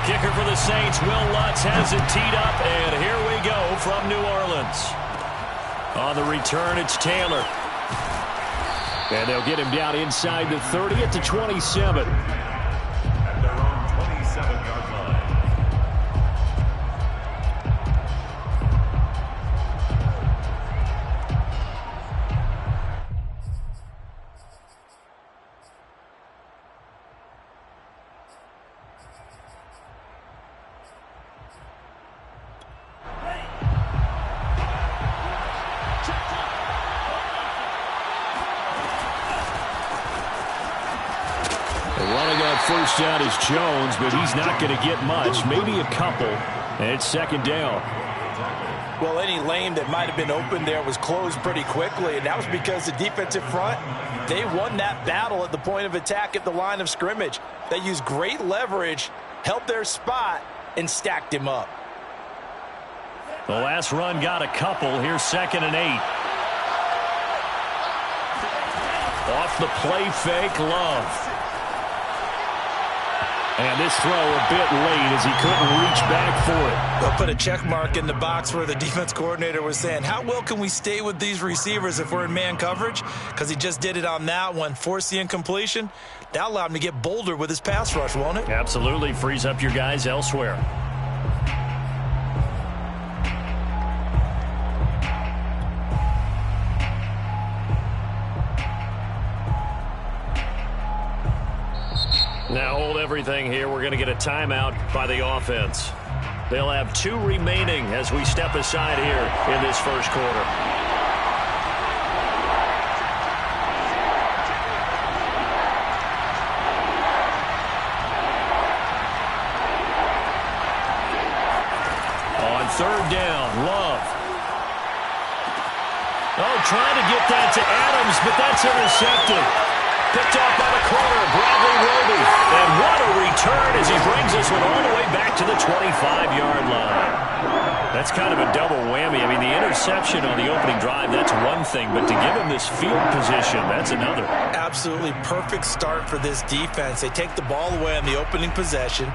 Kicker for the Saints, Will Lutz has it teed up, and here we go from New Orleans. On the return, it's Taylor. And they'll get him down inside the 30 at the 27. At their own 27-yard line. Running on first down is Jones, but he's not going to get much, maybe a couple, and it's second down. Well, any lane that might have been open there was closed pretty quickly, and that was because the defensive front, they won that battle at the point of attack at the line of scrimmage. They used great leverage, held their spot, and stacked him up. The last run got a couple. Here's 2nd and 8. Off the play fake, Love. And this throw a bit late as he couldn't reach back for it. They'll put a check mark in the box where the defense coordinator was saying, how well can we stay with these receivers if we're in man coverage? Because he just did it on that one, forced the incompletion. That allowed him to get bolder with his pass rush, won't it? Absolutely. Frees up your guys elsewhere. Now hold everything here. We're going to get a timeout by the offense. They'll have 2 remaining as we step aside here in this first quarter. On 3rd down, Love. Oh, trying to get that to Adams, but that's intercepted. Picked off by the corner, Bradley Roby. And what a return as he brings this one all the way back to the 25-yard line. That's kind of a double whammy. I mean, the interception on the opening drive, that's one thing. But to give him this field position, that's another. Absolutely perfect start for this defense. They take the ball away on the opening possession.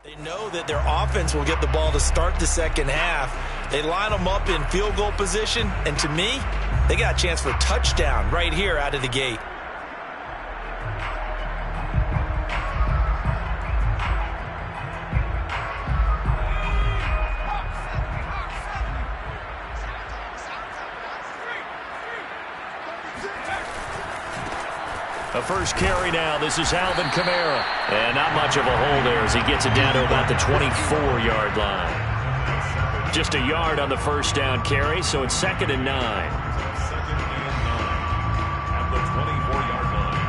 They know that their offense will get the ball to start the second half. They line them up in field goal position, and to me, they got a chance for a touchdown right here out of the gate. The first carry now. This is Alvin Kamara. And not much of a hole there as he gets it down to about the 24-yard line. Just a yard on the first down carry, so it's 2nd and 9. 2nd and 9 at the 24-yard line.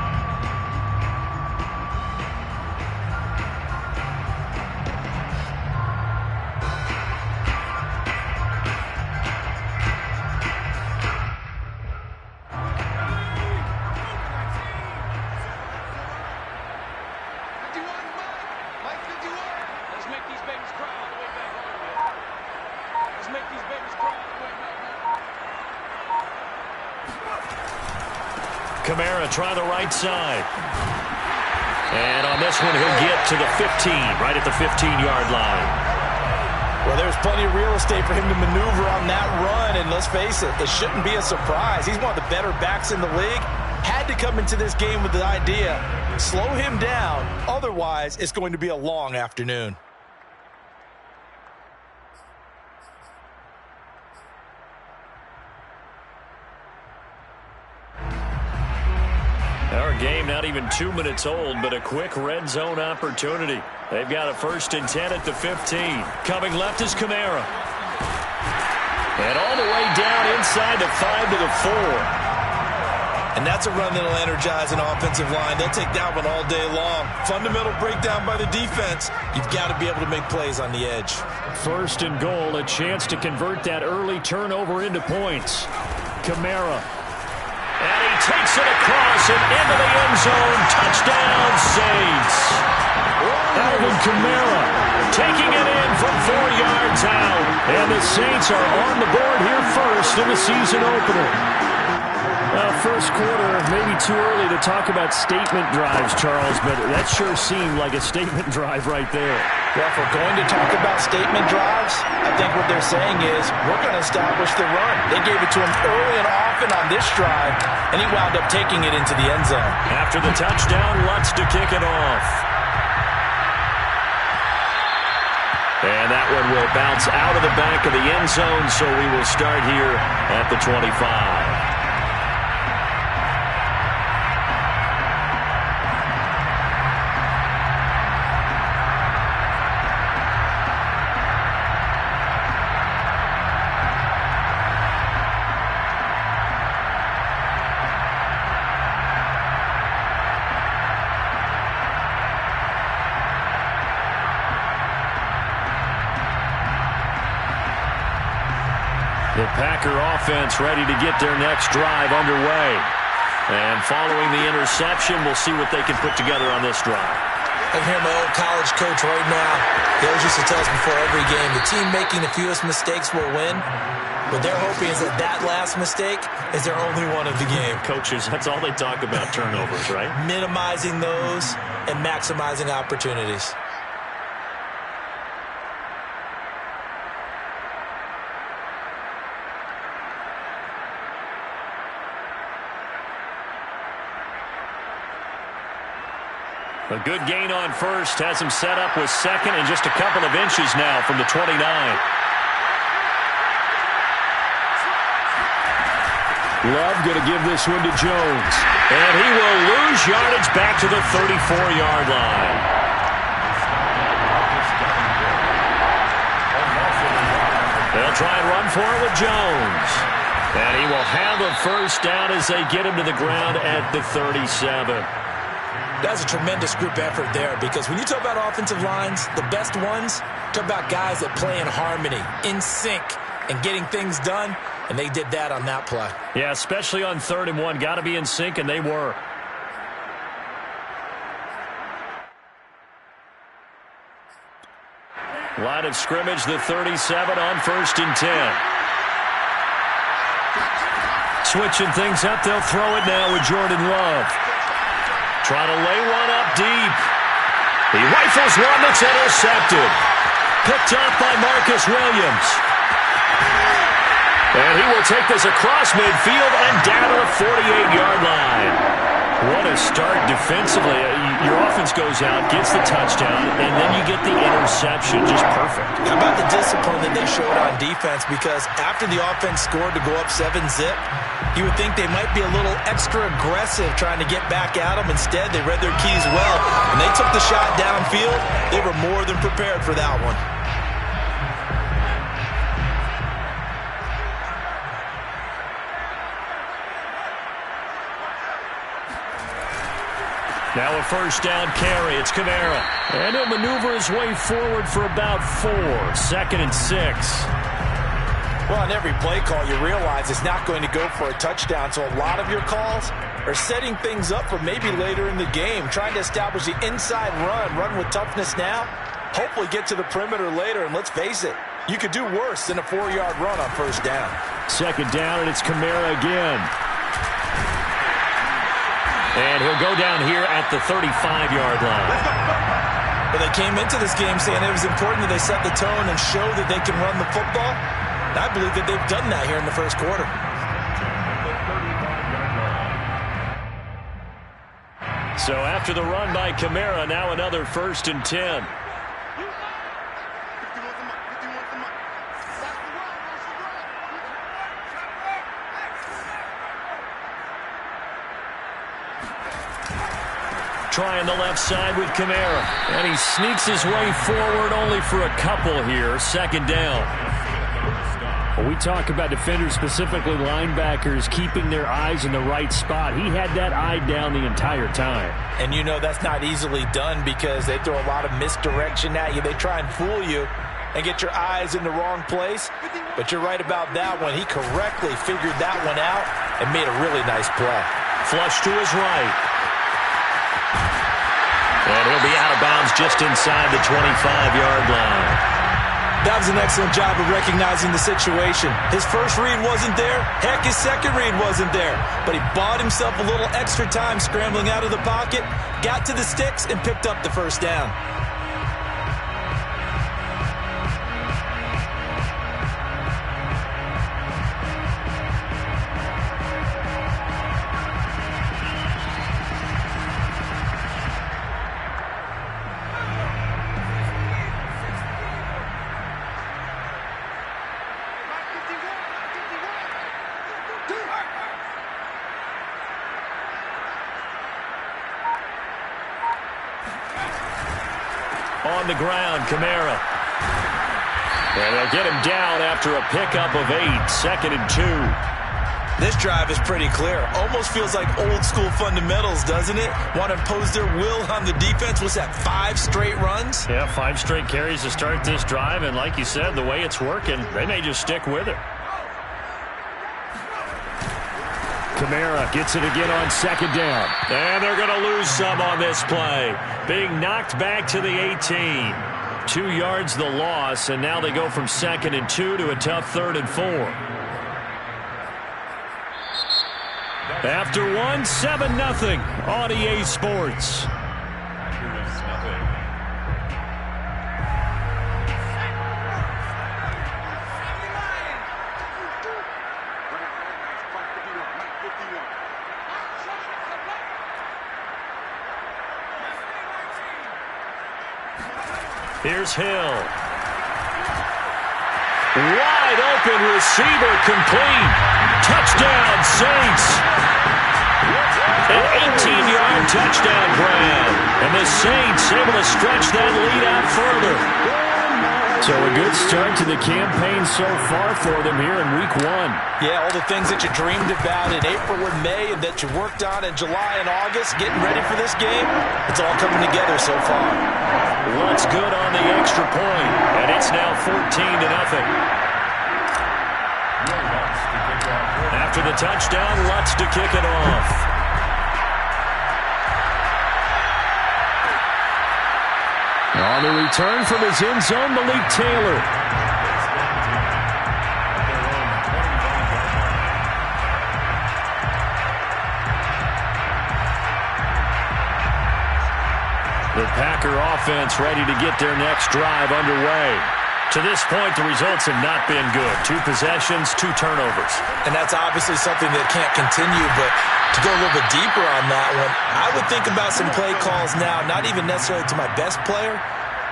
Kamara try the right side. And on this one, he'll get to the 15, right at the 15-yard line. Well, there's plenty of real estate for him to maneuver on that run, and let's face it, it shouldn't be a surprise. He's one of the better backs in the league. Had to come into this game with the idea, slow him down, otherwise it's going to be a long afternoon. Our game not even 2 minutes old, but a quick red zone opportunity. They've got a 1st and 10 at the 15. Coming left is Kamara. And all the way down inside the 5 to the 4. And that's a run that'll energize an offensive line. They'll take that one all day long. Fundamental breakdown by the defense. You've got to be able to make plays on the edge. 1st and goal, a chance to convert that early turnover into points. Kamara. And he takes it across and into the end zone. Touchdown, Saints. Alvin Kamara taking it in from 4 yards out. And the Saints are on the board here first in the season opener. First quarter, maybe too early to talk about statement drives, Charles, but that sure seemed like a statement drive right there. Well, if we're going to talk about statement drives, I think what they're saying is we're going to establish the run. They gave it to him early and often on this drive, and he wound up taking it into the end zone. After the touchdown, Lutz to kick it off. And that one will bounce out of the back of the end zone, so we will start here at the 25. The Packer offense ready to get their next drive underway. And following the interception, we'll see what they can put together on this drive. I can hear my old college coach right now. He always used to tell us before every game, the team making the fewest mistakes will win. What they're hoping is that that last mistake is their only one of the game. Coaches, that's all they talk about, turnovers, right? Minimizing those and maximizing opportunities. A good gain on first has him set up with second and just a couple of inches now from the 29. Love going to give this one to Jones. And he will lose yardage back to the 34-yard line. They'll try and run for it with Jones. And he will have a first down as they get him to the ground at the 37. That's a tremendous group effort there, because when you talk about offensive lines, the best ones, talk about guys that play in harmony, in sync, and getting things done, and they did that on that play. Yeah, especially on 3rd and 1. Got to be in sync, and they were. Line of scrimmage, the 37 on 1st and 10. Switching things up, they'll throw it now with Jordan Love. Trying to lay one up deep. He rifles one that's intercepted. Picked up by Marcus Williams. And he will take this across midfield and down to the 48-yard line. What a start defensively. Your offense goes out, gets the touchdown, and then you get the interception. Just perfect. How about the discipline that they showed on defense? Because after the offense scored to go up 7-zip, you would think they might be a little extra aggressive trying to get back at them. Instead, they read their keys well. When they took the shot downfield, they were more than prepared for that one. Now a first down carry. It's Kamara. And he'll maneuver his way forward for about 4. 2nd and 6. Well, on every play call, you realize it's not going to go for a touchdown. So a lot of your calls are setting things up for maybe later in the game, trying to establish the inside run with toughness now, hopefully get to the perimeter later. And let's face it, you could do worse than a 4-yard run on first down. 2nd down, and it's Kamara again. And he'll go down here at the 35-yard line. Well, they came into this game saying it was important that they set the tone and show that they can run the football. And I believe that they've done that here in the first quarter. So after the run by Kamara, now another 1st and 10. Trying the left side with Kamara. And he sneaks his way forward only for a couple here. 2nd down. When we talk about defenders, specifically linebackers, keeping their eyes in the right spot, he had that eye down the entire time. And you know that's not easily done because they throw a lot of misdirection at you. They try and fool you and get your eyes in the wrong place. But you're right about that one. He correctly figured that one out and made a really nice play. Flush to his right. And he'll be out of bounds just inside the 25-yard line. That was an excellent job of recognizing the situation. His first read wasn't there. Heck, his second read wasn't there. But he bought himself a little extra time scrambling out of the pocket, got to the sticks, and picked up the first down. On the ground, Kamara. And they'll get him down after a pickup of 8, 2nd and 2. This drive is pretty clear. Almost feels like old school fundamentals, doesn't it? Want to impose their will on the defense. What's that, 5 straight runs? Yeah, 5 straight carries to start this drive. And like you said, the way it's working, they may just stick with it. Kamara gets it again on 2nd down. And they're going to lose some on this play. Being knocked back to the 18. 2 yards the loss, and now they go from 2nd and 2 to a tough 3rd and 4. After 1, 7-0 on EA Sports. Here's Hill. Wide open receiver complete. Touchdown, Saints. An 18-yard touchdown grab. And the Saints able to stretch that lead out further. So a good start to the campaign so far for them here in Week 1. Yeah, all the things that you dreamed about in April and May and that you worked on in July and August, getting ready for this game, it's all coming together so far. Lutz good on the extra point, and it's now 14-0. After the touchdown, Lutz to kick it off. On the return from his end zone, Malik Taylor. The Packer offense ready to get their next drive underway. To this point, the results have not been good. 2 possessions, 2 turnovers. And that's obviously something that can't continue, but to go a little bit deeper on that one, I would think about some play calls now, not even necessarily to my best player,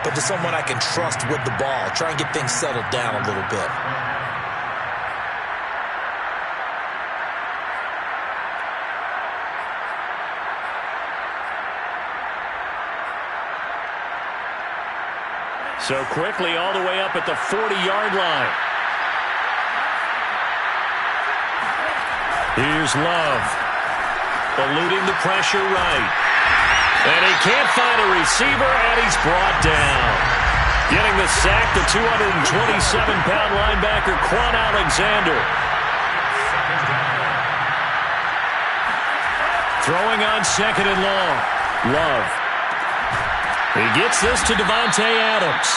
but to someone I can trust with the ball. Try and get things settled down a little bit. So quickly all the way up at the 40-yard line. Here's Love. Eluding the pressure right. And he can't find a receiver, and he's brought down. Getting the sack, the 227-pound linebacker, Quan Alexander. Throwing on 2nd and long. Love. He gets this to Davante Adams.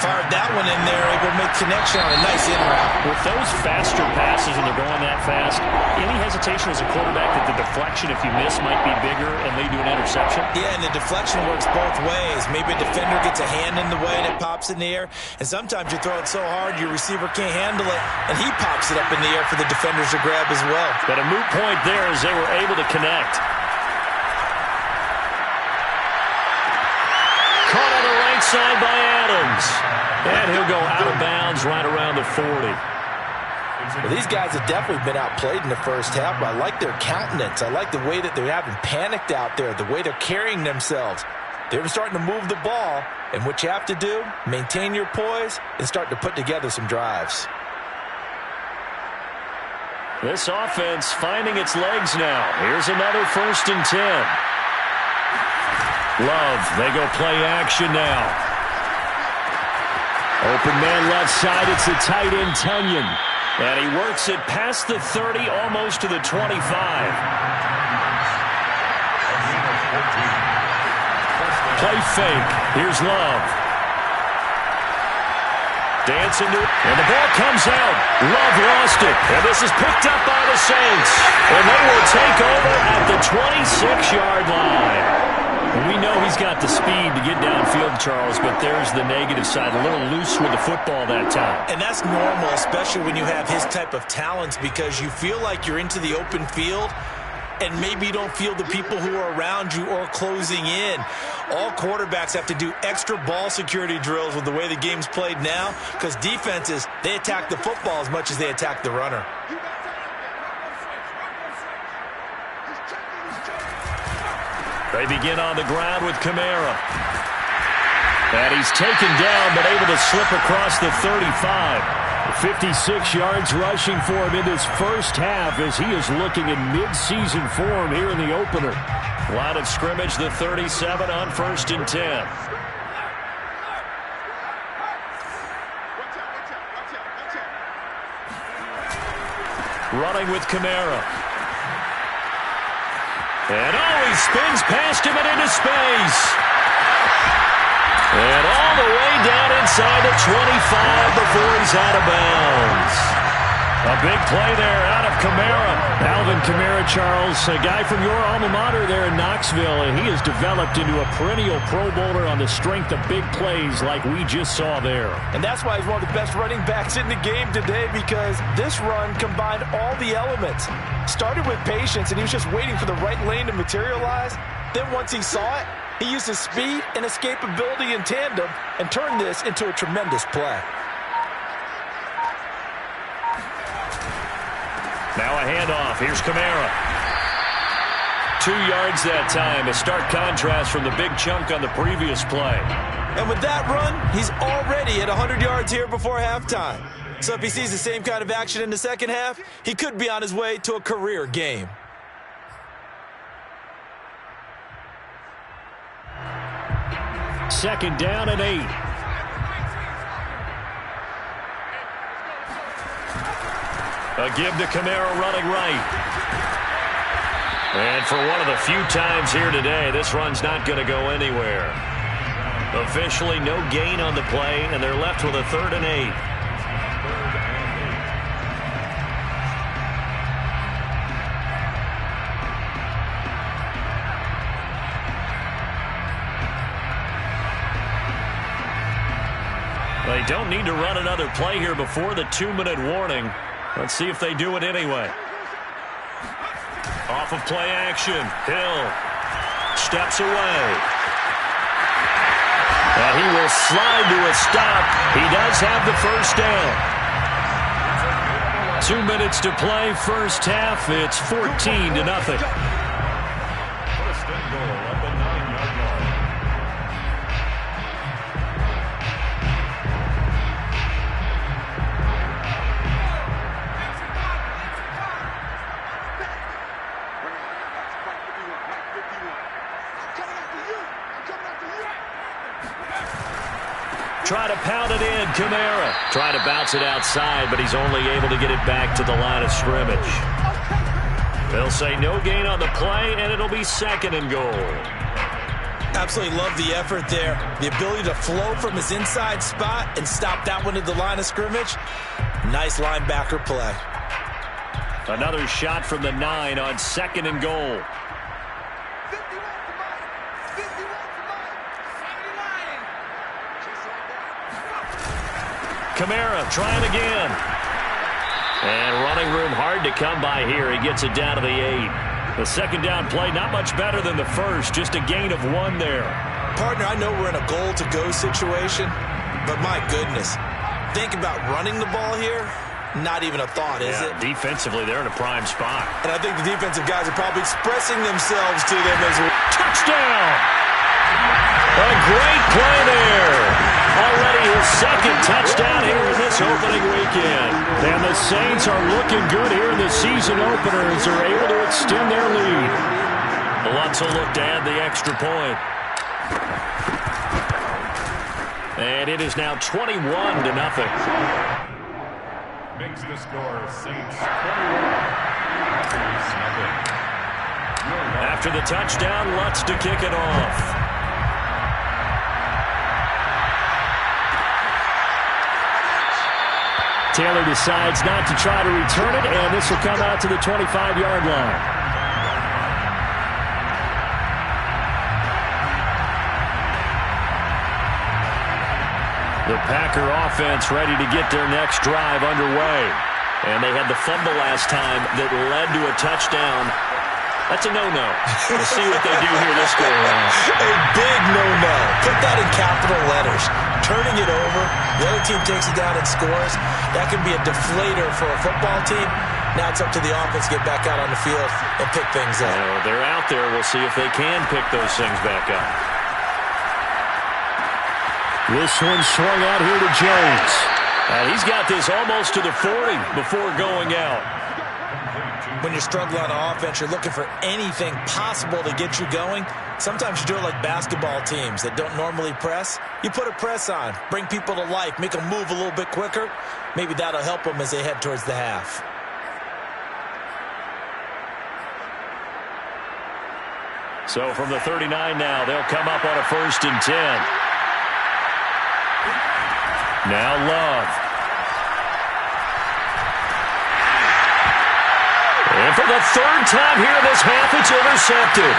Fired that one in there, able to make connection on a nice in route. With those faster passes and they're going that fast, any hesitation as a quarterback that the deflection, if you miss, might be bigger and lead to an interception? Yeah, and the deflection works both ways. Maybe a defender gets a hand in the way and it pops in the air, and sometimes you throw it so hard your receiver can't handle it, and he pops it up in the air for the defenders to grab as well. But a moot point there as they were able to connect. Caught on the right side by Adams. And he'll go out of bounds right around the 40. Well, these guys have definitely been outplayed in the first half, but I like their countenance. I like the way that they're having panicked out there, the way they're carrying themselves. They were starting to move the ball, And what you have to do, maintain your poise and start to put together some drives. This offense finding its legs now. Here's another 1st and 10. Love, they go play action now. Open man left side, it's the tight end Tunyon. And he works it past the 30, almost to the 25. Play fake. Here's Love. Dancing to it. And the ball comes out. Love lost it. And this is picked up by the Saints. And they will take over at the 26-yard line. We know he's got the speed to get downfield, Charles, but there's the negative side. A little loose with the football that time. And that's normal, especially when you have his type of talents, because you feel like you're into the open field and maybe you don't feel the people who are around you or closing in. All quarterbacks have to do extra ball security drills with the way the game's played now, because defenses, they attack the football as much as they attack the runner. They begin on the ground with Kamara. And he's taken down, but able to slip across the 35. 56 yards rushing for him in this first half as he is looking in mid-season form here in the opener. Line of scrimmage, the 37 on 1st and 10. Running with Kamara. And he spins past him and into space. And all the way down inside the 25 before he's out of bounds. A big play there out of Kamara. Alvin Kamara, Charles, a guy from your alma mater there in Knoxville, and he has developed into a perennial Pro Bowler on the strength of big plays like we just saw there. And that's why he's one of the best running backs in the game today, because this run combined all the elements. Started with patience, and he was just waiting for the right lane to materialize. Then once he saw it, he used his speed and escapability in tandem and turned this into a tremendous play. Now a handoff. Here's Kamara. 2 yards that time. A stark contrast from the big chunk on the previous play. And with that run, he's already at 100 yards here before halftime. So if he sees the same kind of action in the second half, he could be on his way to a career game. Second down and 8. A give to Kamara running right. And for one of the few times here today, this run's not going to go anywhere. Officially no gain on the play, and they're left with a 3rd and 8. They don't need to run another play here before the 2-minute warning. Let's see if they do it anyway. Off of play action. Hill steps away. And he will slide to a stop. He does have the first down. 2 minutes to play, first half. It's 14-0. First and goal at the 9-yard line. Try to pound it in, Kamara. Try to bounce it outside, but he's only able to get it back to the line of scrimmage. They'll say no gain on the play, and it'll be 2nd and goal. Absolutely love the effort there. The ability to flow from his inside spot and stop that one at the line of scrimmage. Nice linebacker play. Another shot from the 9 on 2nd and goal. Kamara trying again. And running room hard to come by here. He gets it down to the 8. The second down play, not much better than the first. Just a gain of 1 there. Partner, I know we're in a goal-to-go situation, but my goodness. Think about running the ball here. Not even a thought, is it? Defensively, they're in a prime spot. And I think the defensive guys are probably expressing themselves to them as well. Touchdown! A great play there. Already his second touchdown here in this opening weekend. And the Saints are looking good here in the season opener as they're able to extend their lead. Lutz will look to add the extra point. And it is now 21-0. Makes the score Saints 21. After the touchdown, Lutz to kick it off. Taylor decides not to try to return it, and this will come out to the 25-yard line. The Packer offense ready to get their next drive underway. And they had the fumble last time that led to a touchdown. That's a no-no. We'll see what they do here this go around. A big no-no. Put that in capital letters. Turning it over, the other team takes it down and scores. That can be a deflator for a football team. Now it's up to the offense to get back out on the field and pick things up. They're out there. We'll see if they can pick those things back up. This one swung out here to Jones. And he's got this almost to the 40 before going out. When you're struggling on offense, you're looking for anything possible to get you going. Sometimes you do it like basketball teams that don't normally press. You put a press on, bring people to life, make them move a little bit quicker. Maybe that'll help them as they head towards the half. So from the 39 now, they'll come up on a 1st and 10. Now Love. And for the 3rd time here in this half, it's intercepted.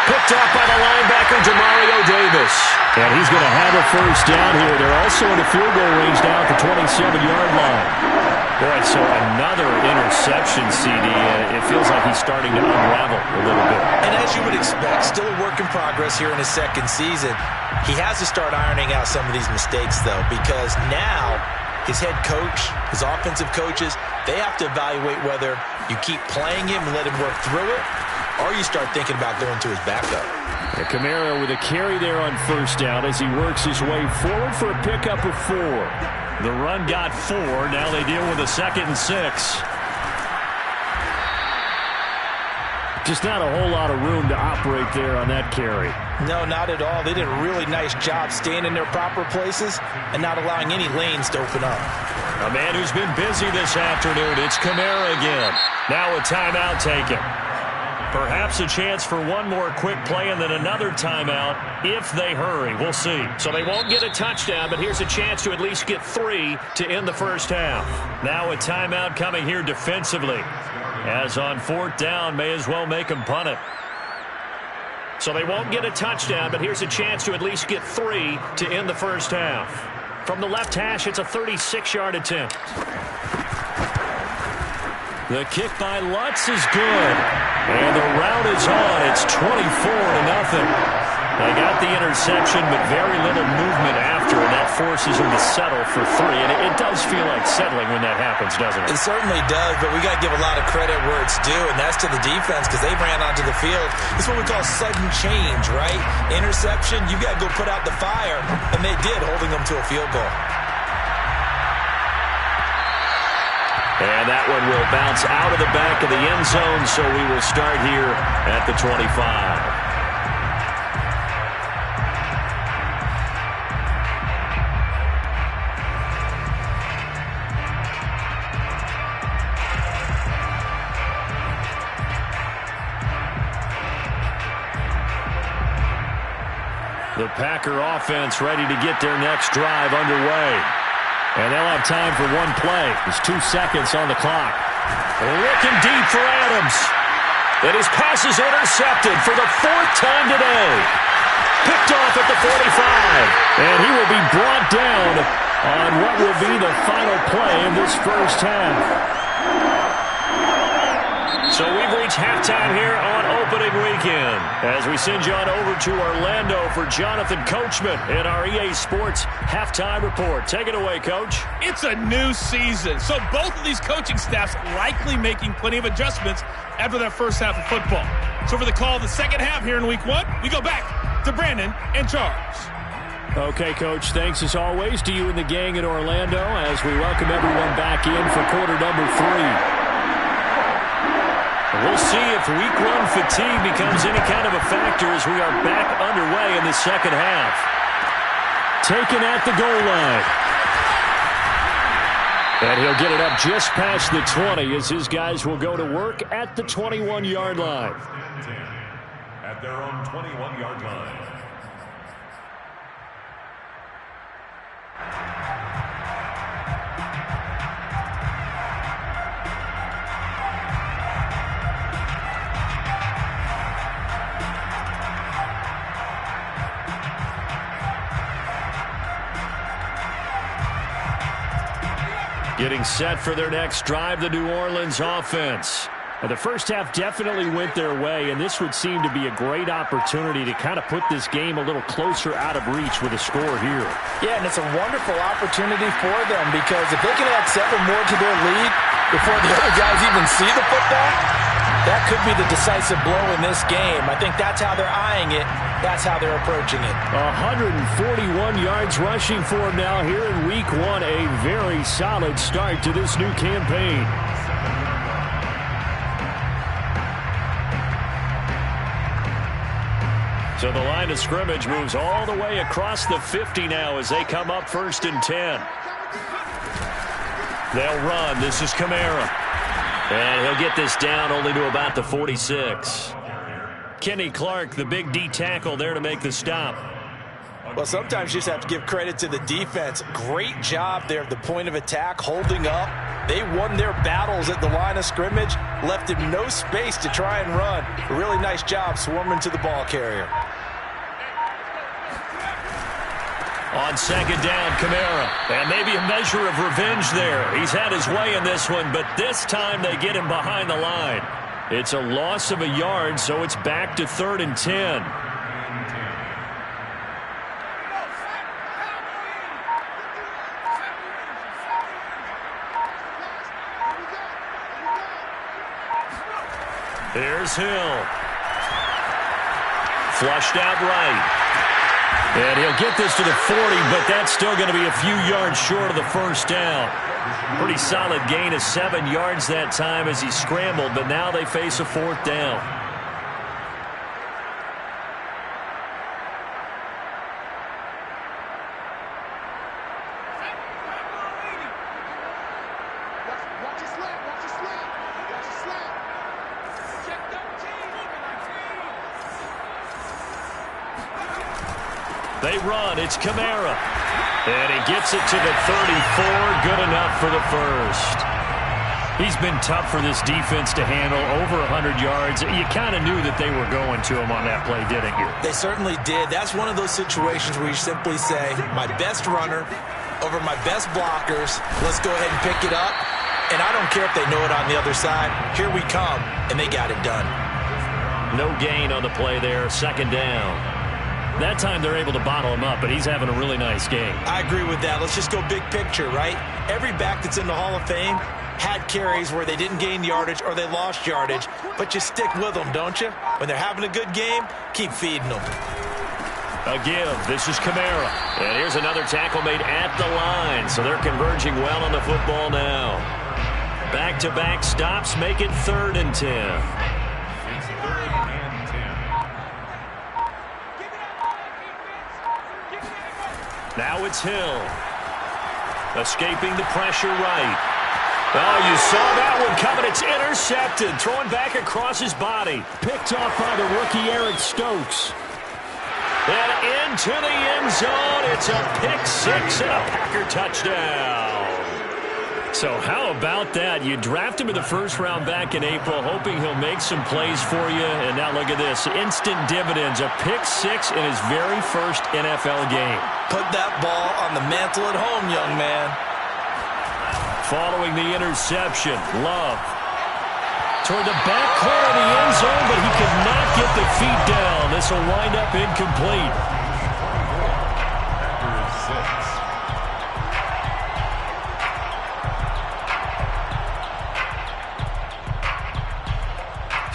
Picked off by the linebacker, Demario Davis. And he's going to have a 1st down here. They're also in the field goal range now at the 27-yard line. Boy, so another interception, CD. It feels like he's starting to unravel a little bit. And as you would expect, still a work in progress here in his 2nd season. He has to start ironing out some of these mistakes, though, because now his head coach, his offensive coaches, they have to evaluate whether you keep playing him and let him work through it, or you start thinking about going to his backup. And Kamara with a carry there on 1st down as he works his way forward for a pickup of 4. The run got 4. Now they deal with a 2nd and 6. Just not a whole lot of room to operate there on that carry. No, not at all. They did a really nice job staying in their proper places and not allowing any lanes to open up. A man who's been busy this afternoon, it's Kamara again. Now a timeout taken. Perhaps a chance for one more quick play and then another timeout if they hurry. We'll see. So they won't get a touchdown, but here's a chance to at least get 3 to end the 1st half. Now a timeout coming here defensively. As on 4th down, may as well make them punt it. So they won't get a touchdown, but here's a chance to at least get 3 to end the 1st half. From the left hash, it's a 36-yard attempt. The kick by Lutz is good. And the route is on. It's 24-0. They got the interception, but very little movement after, and that forces them to settle for 3. And it does feel like settling when that happens, doesn't it? It certainly does, but we got to give a lot of credit where it's due, and that's to the defense because they ran onto the field. It's what we call sudden change, right? Interception, you got to go put out the fire, and they did, holding them to a field goal. And that one will bounce out of the back of the end zone, so we will start here at the 25. The Packer offense ready to get their next drive underway. And they'll have time for one play. There's 2 seconds on the clock. Looking deep for Adams. And his pass is intercepted for the 4th time today. Picked off at the 45. And he will be brought down on what will be the final play in this 1st half. So we've reached halftime here on opening weekend as we send you on over to Orlando for Jonathan Coachman in our EA Sports halftime report. Take it away, Coach. It's a new season, so both of these coaching staffs likely making plenty of adjustments after that first half of football. So for the call of the second half here in week 1, we go back to Brandon in charge. Okay, Coach, thanks as always to you and the gang in Orlando as we welcome everyone back in for quarter number 3. We'll see if week 1 fatigue becomes any kind of a factor as we are back underway in the second half. Taken at the goal line. And he'll get it up just past the 20 as his guys will go to work at the 21-yard line. At their own 21-yard line. Getting set for their next drive, the New Orleans offense. Now, the first half definitely went their way, and this would seem to be a great opportunity to kind of put this game a little closer out of reach with a score here. Yeah, and it's a wonderful opportunity for them because if they can add 7 more to their lead before the other guys even see the football, that could be the decisive blow in this game. I think that's how they're eyeing it. That's how they're approaching it. 141 yards rushing for him now here in week 1. A very solid start to this new campaign. So the line of scrimmage moves all the way across the 50 now as they come up 1st and 10. They'll run. This is Kamara. And he'll get this down only to about the 46. Kenny Clark, the big D tackle there to make the stop. Well, sometimes you just have to give credit to the defense. Great job there at the point of attack, holding up. They won their battles at the line of scrimmage, left him no space to try and run. A really nice job swarming to the ball carrier. On 2nd down, Kamara. And maybe a measure of revenge there. He's had his way in this one, but this time they get him behind the line. It's a loss of a yard, so it's back to 3rd and 10. Here's Hill. Flushed out right. And he'll get this to the 40, but that's still going to be a few yards short of the first down. Pretty solid gain of 7 yards that time as he scrambled, but now they face a 4th down. They run. It's Kamara. And he gets it to the 34. Good enough for the first. He's been tough for this defense to handle. Over 100 yards. You kind of knew that they were going to him on that play, didn't you? They certainly did. That's one of those situations where you simply say, my best runner over my best blockers. Let's go ahead and pick it up. And I don't care if they know it on the other side. Here we come. And they got it done. No gain on the play there. 2nd down. That time they're able to bottle him up, but he's having a really nice game. I agree with that. Let's just go big picture, right? Every back that's in the Hall of Fame had carries where they didn't gain yardage or they lost yardage, but you stick with them, don't you? When they're having a good game, keep feeding them. A give. This is Kamara. And here's another tackle made at the line, so they're converging well on the football now. Back-to-back stops make it 3rd and 10. Now it's Hill. Escaping the pressure right. Oh, you saw that one coming. It's intercepted. Throwing back across his body. Picked off by the rookie Eric Stokes. And into the end zone. It's a pick 6 and a Packer touchdown. So how about that? You draft him in the 1st round back in April, hoping he'll make some plays for you. And now look at this. Instant dividends. A pick 6 in his very first NFL game. Put that ball on the mantle at home, young man. Following the interception, Love. Toward the back corner of the end zone, but he could not get the feet down. This will wind up incomplete.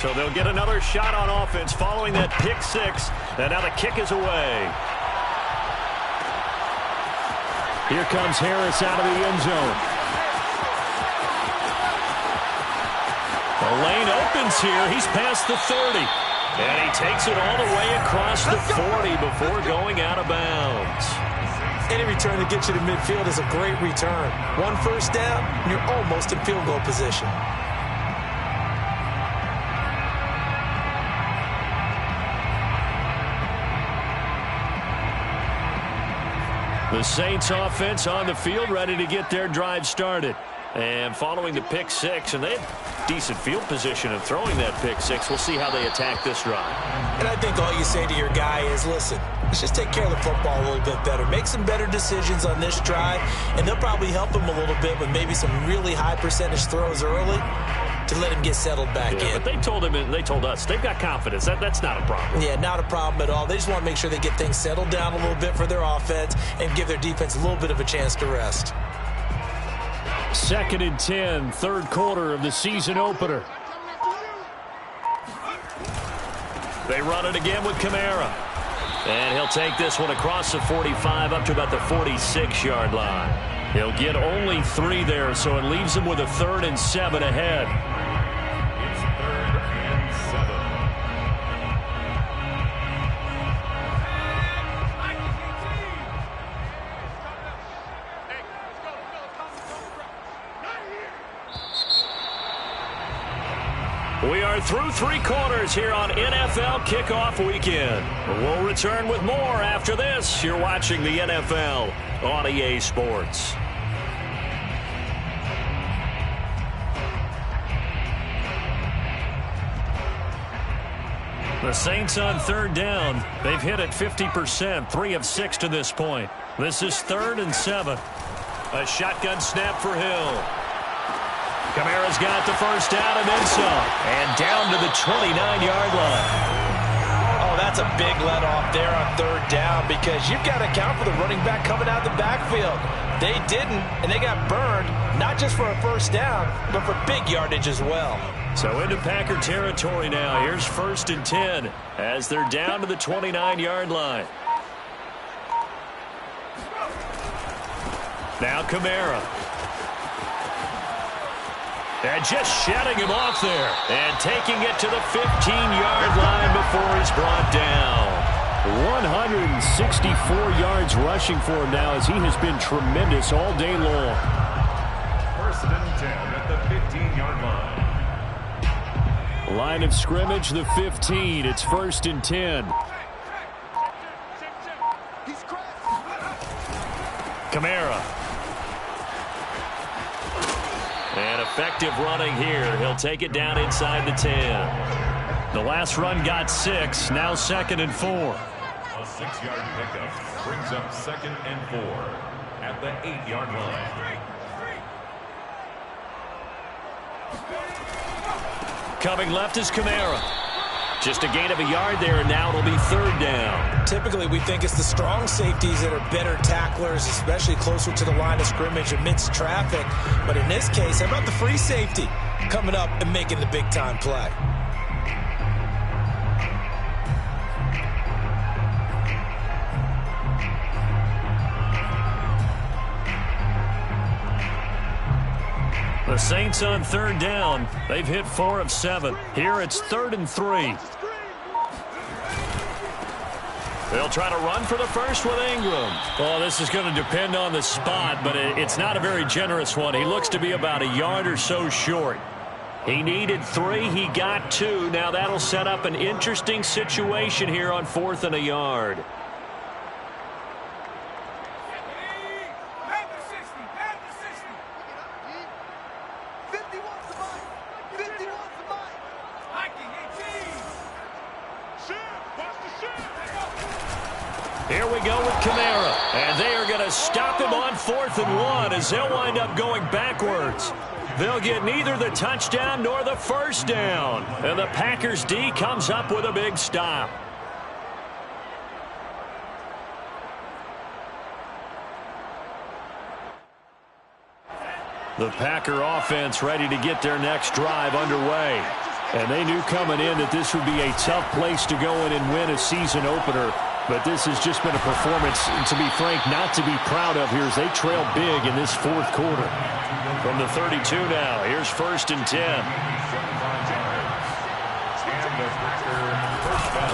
So they'll get another shot on offense following that pick six. And now the kick is away. Here comes Harris out of the end zone. The lane opens here. He's past the 30. And he takes it all the way across the 40 before going out of bounds. Any return that gets you to midfield is a great return. One first down, and you're almost in field goal position. The Saints offense on the field ready to get their drive started. And following the pick six, and they had decent field position of throwing that pick six. We'll see how they attack this drive. And I think all you say to your guy is, listen, let's just take care of the football a little bit better. Make some better decisions on this drive, and they'll probably help him a little bit with maybe some really high percentage throws early to let him get settled back in. But they told him, and they told us, they've got confidence. That's not a problem. Yeah, not a problem at all. They just want to make sure they get things settled down a little bit for their offense and give their defense a little bit of a chance to rest. 2nd and 10, third quarter of the season opener. They run it again with Kamara. And he'll take this one across the 45 up to about the 46-yard line. He'll get only 3 there, so it leaves him with a 3rd and 7 ahead. It's 3rd and 7. We are through 3 quarters here on NFL Kickoff Weekend. We'll return with more after this. You're watching the NFL on EA Sports. The Saints on 3rd down. They've hit it 50%, 3 of 6 to this point. This is 3rd and 7. A shotgun snap for Hill. Kamara's got the first down and then some. And down to the 29-yard line. Oh, that's a big let off there on 3rd down because you've got to account for the running back coming out of the backfield. They didn't, and they got burned, not just for a first down, but for big yardage as well. So into Packer territory now. Here's 1st and 10 as they're down to the 29-yard line. Now Kamara. And just shutting him off there. And taking it to the 15-yard line before he's brought down. 164 yards rushing for him now as he has been tremendous all day long. 1st and 10 at the 15-yard line. Line of scrimmage, the 15. It's 1st and 10. Kamara. And effective running here. He'll take it down inside the 10. The last run got 6. Now 2nd and 4. A 6-yard pickup brings up 2nd and 4 at the 8-yard line. Coming left is Kamara. Just a gain of a yard there, and now it'll be 3rd down. Typically, we think it's the strong safeties that are better tacklers, especially closer to the line of scrimmage amidst traffic. But in this case, how about the free safety coming up and making the big-time play? The Saints on 3rd down. They've hit 4 of 7. Here it's 3rd and 3. They'll try to run for the first with Ingram. Well, this is going to depend on the spot, but it's not a very generous one. He looks to be about a yard or so short. He needed 3. He got 2. Now that'll set up an interesting situation here on 4th and a yard. Here we go with Kamara. And they are going to stop him on 4th and 1 as they'll wind up going backwards. They'll get neither the touchdown nor the first down. And the Packers D comes up with a big stop. The Packer offense ready to get their next drive underway. And they knew coming in that this would be a tough place to go in and win a season opener. But this has just been a performance, to be frank, not to be proud of here as they trail big in this fourth quarter. From the 32 now, here's 1st and 10.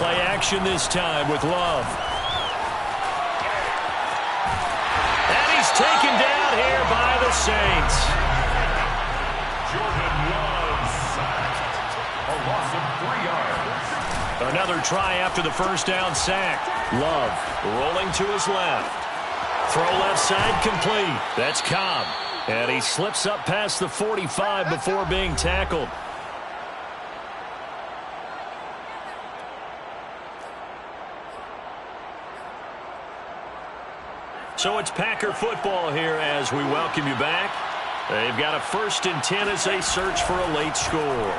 Play action this time with Love. And he's taken down here by the Saints. Jordan Love sacked. A loss of 3 yards. Another try after the first down sack. Love rolling to his left. Throw left side complete. That's Cobb. And he slips up past the 45 before being tackled. So it's Packer football here as we welcome you back. They've got a 1st and 10 as they search for a late score.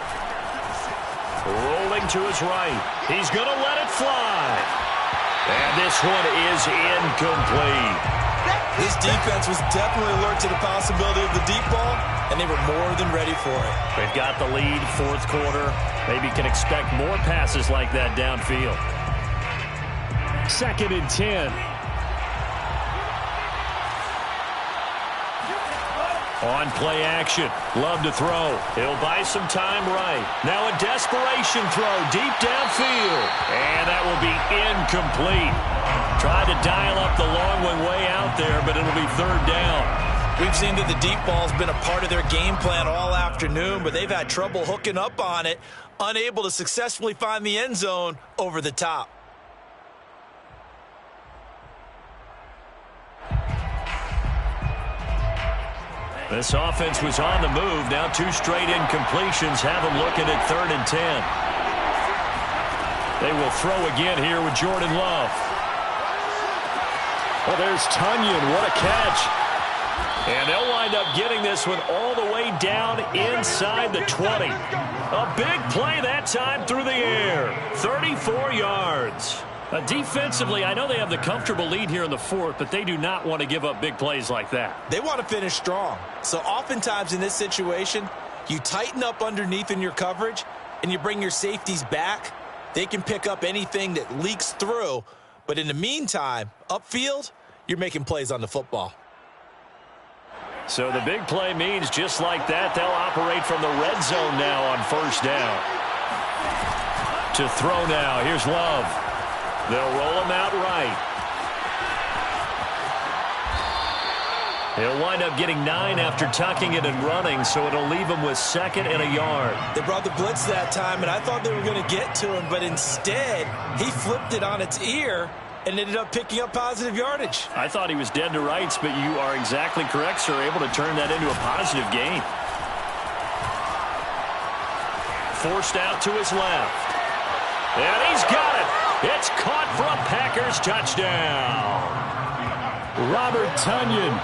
Rolling to his right. He's going to let it fly. And this one is incomplete. This defense was definitely alert to the possibility of the deep ball, and they were more than ready for it. They've got the lead, fourth quarter. Maybe can expect more passes like that downfield. 2nd and 10. On play action. Love to throw. He'll buy some time right. Now a desperation throw deep downfield. And that will be incomplete. Tried to dial up the long one way out there, but it'll be 3rd down. We've seen that the deep ball's been a part of their game plan all afternoon, but they've had trouble hooking up on it, unable to successfully find the end zone over the top. This offense was on the move. Now 2 straight incompletions have them looking at 3rd and 10. They will throw again here with Jordan Love. Well, there's Tunyon. What a catch. And they'll wind up getting this one all the way down inside the 20. A big play that time through the air. 34 yards. Defensively, I know they have the comfortable lead here in the 4th, but they do not want to give up big plays like that. They want to finish strong. So oftentimes in this situation, you tighten up underneath in your coverage, and you bring your safeties back. They can pick up anything that leaks through. But in the meantime, upfield, you're making plays on the football. So the big play means just like that, they'll operate from the red zone now on 1st down. To throw now, here's Love. They'll roll him out right. He'll wind up getting 9 after tucking it and running, so it'll leave him with 2nd and a yard. They brought the blitz that time, and I thought they were going to get to him, but instead, he flipped it on its ear and ended up picking up positive yardage. I thought he was dead to rights, but you are exactly correct, sir. Able to turn that into a positive gain. Forced out to his left. And he's got it. It's caught for a Packers touchdown. Robert Tunyon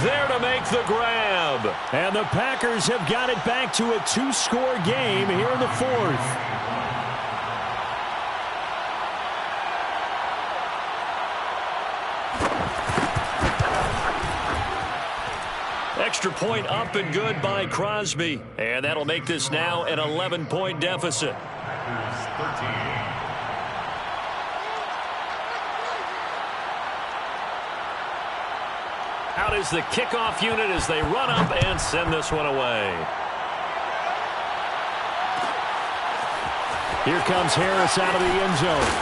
there to make the grab. And the Packers have got it back to a 2-score game here in the 4th. Extra point up and good by Crosby. And that'll make this now an 11-point deficit. Out is the kickoff unit as they run up and send this one away. Here comes Harris out of the end zone.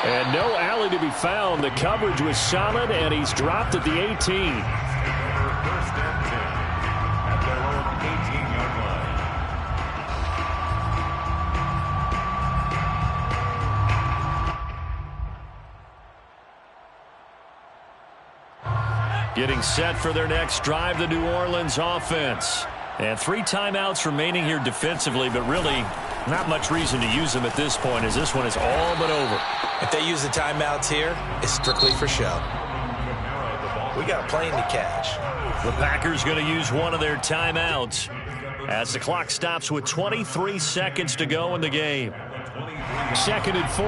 And no alley to be found. The coverage was solid, and he's dropped at the 18. First and 10 at their own 18-yard line. Getting set for their next drive, the New Orleans offense. And 3 timeouts remaining here defensively, but really not much reason to use them at this point as this one is all but over. If they use the timeouts here, it's strictly for show. We got a plane to catch. The Packers going to use one of their timeouts as the clock stops with 23 seconds to go in the game. 2nd and 4.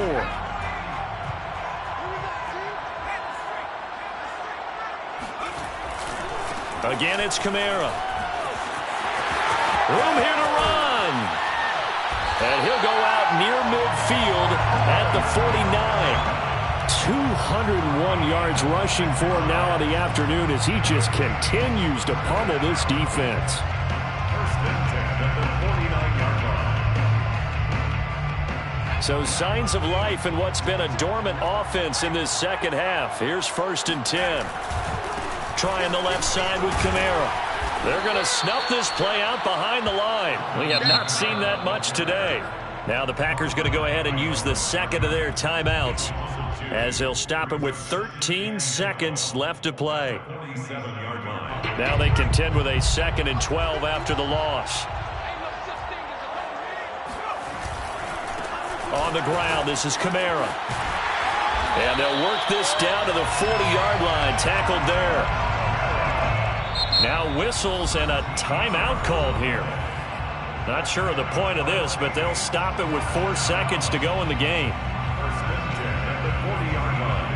Again, it's Kamara. Room here to run. And he'll go out near midfield at the 49. 201 yards rushing for him now on the afternoon as he just continues to pummel this defense. First and 10 at the 49-yard line. So signs of life in what's been a dormant offense in this second half. Here's 1st and 10. Trying the left side with Kamara. They're going to snuff this play out behind the line. We have not seen that much today. Now the Packers going to go ahead and use the second of their timeouts as they'll stop it with 13 seconds left to play. 47-yard line. Now they contend with a 2nd and 12 after the loss. On the ground, this is Kamara. And they'll work this down to the 40-yard line, tackled there. Now whistles and a timeout called here. Not sure of the point of this, but they'll stop it with 4 seconds to go in the game. First and 10 at the 40-yard line.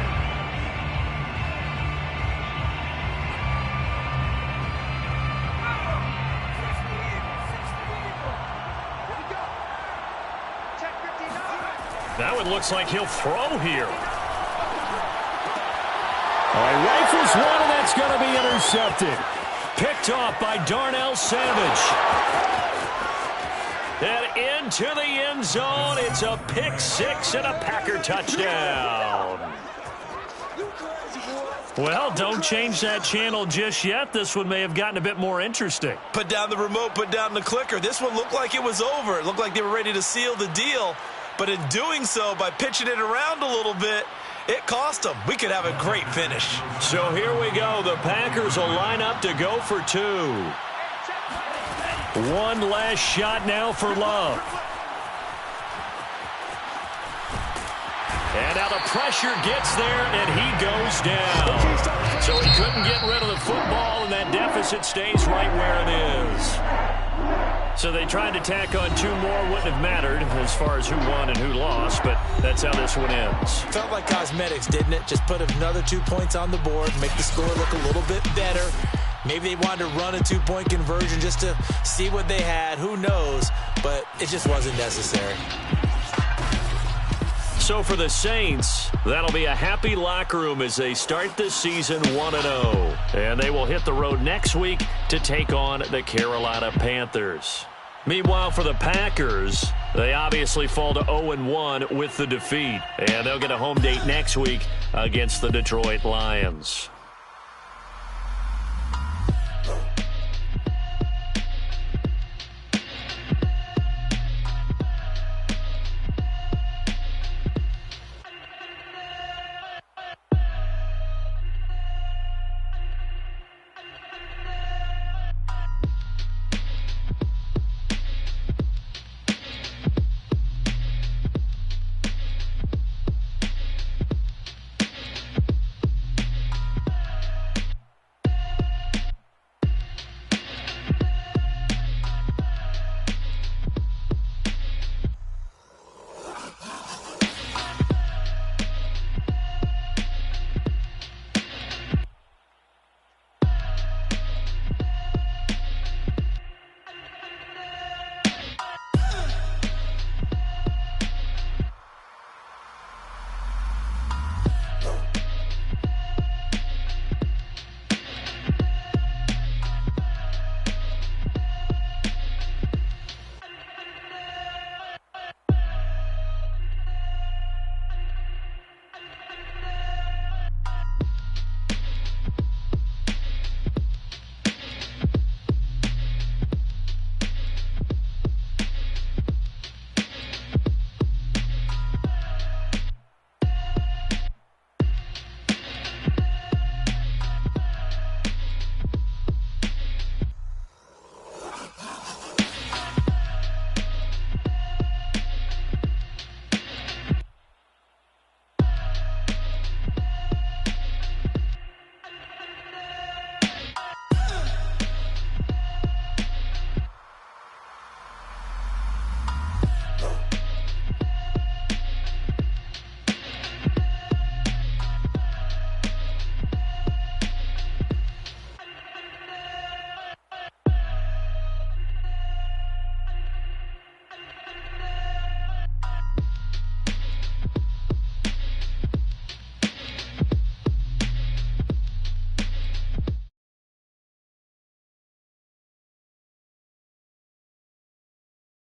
Now it looks like he'll throw here. All right, rifles one, and that's going to be intercepted. Picked off by Darnell Savage. And into the end zone. It's a pick six and a Packer touchdown. Well, don't change that channel just yet. This one may have gotten a bit more interesting. Put down the remote, put down the clicker. This one looked like it was over. It looked like they were ready to seal the deal. But in doing so, by pitching it around a little bit, it cost them. We could have a great finish. So here we go. The Packers will line up to go for 2. One last shot now for Love. And now the pressure gets there, and he goes down. So he couldn't get rid of the football, and that deficit stays right where it is. So they tried to tack on 2 more. Wouldn't have mattered as far as who won and who lost, but that's how this one ends. Felt like cosmetics, didn't it? Just put another 2 points on the board, make the score look a little bit better. Maybe they wanted to run a 2-point conversion just to see what they had. Who knows? But it just wasn't necessary. So for the Saints, that'll be a happy locker room as they start this season 1-0. And they will hit the road next week to take on the Carolina Panthers. Meanwhile, for the Packers, they obviously fall to 0-1 with the defeat. And they'll get a home date next week against the Detroit Lions.